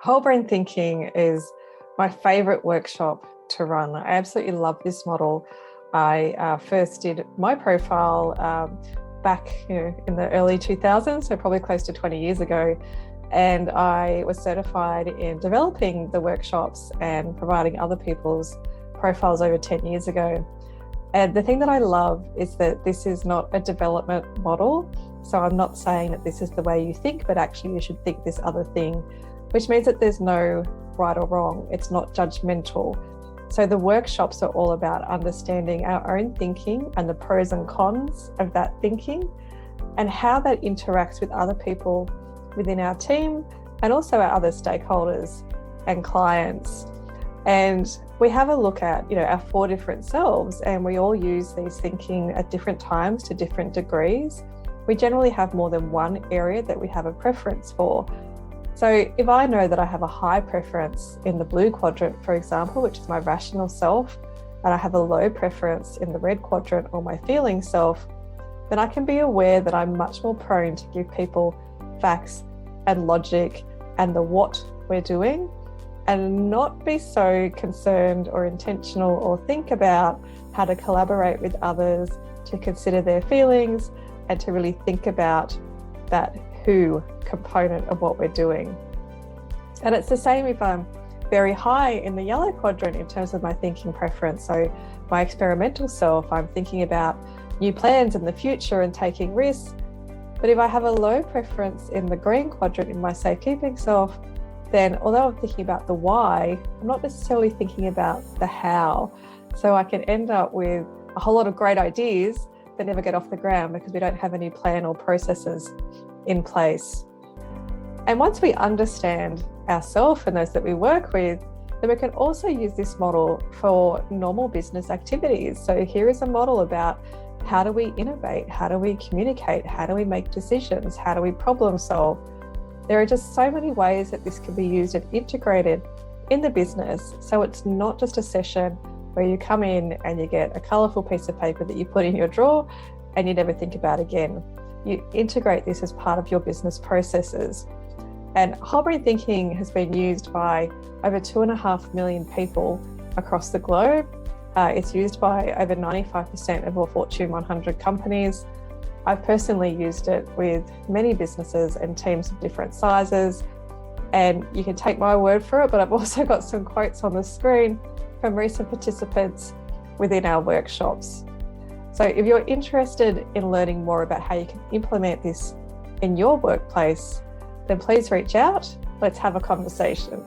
Whole brain thinking is my favorite workshop to run. I absolutely love this model. I first did my profile back in the early 2000s, so probably close to 20 years ago. And I was certified in developing the workshops and providing other people's profiles over 10 years ago. And the thing that I love is that this is not a development model. So I'm not saying that this is the way you think, but actually you should think this other thing, which means that there's no right or wrong. It's not judgmental. So the workshops are all about understanding our own thinking and the pros and cons of that thinking and how that interacts with other people within our team and also our other stakeholders and clients. And we have a look at, our 4 different selves, and we all use these thinking at different times to different degrees. We generally have more than one area that we have a preference for. So if I know that I have a high preference in the blue quadrant, for example, which is my rational self, and I have a low preference in the red quadrant or my feeling self, then I can be aware that I'm much more prone to give people facts and logic and the what we're doing, and not be so concerned or intentional or think about how to collaborate with others, to consider their feelings, and to really think about that who component of what we're doing. And it's the same if I'm very high in the yellow quadrant in terms of my thinking preference. So my experimental self, I'm thinking about new plans in the future and taking risks. But if I have a low preference in the green quadrant in my safekeeping self, then although I'm thinking about the why, I'm not necessarily thinking about the how. So I can end up with a whole lot of great ideas that never get off the ground because we don't have any plan or processes in place. And once we understand ourselves and those that we work with, then we can also use this model for normal business activities. So here is a model about how do we innovate, how do we communicate, how do we make decisions, how do we problem solve. There are just so many ways that this can be used and integrated in the business. So it's not just a session where you come in and you get a colourful piece of paper that you put in your drawer and you never think about again. You integrate this as part of your business processes. And whole brain thinking has been used by over 2.5 million people across the globe. It's used by over 95% of all Fortune 100 companies. I've personally used it with many businesses and teams of different sizes. And you can take my word for it, but I've also got some quotes on the screen from recent participants within our workshops. So if you're interested in learning more about how you can implement this in your workplace, then please reach out. Let's have a conversation.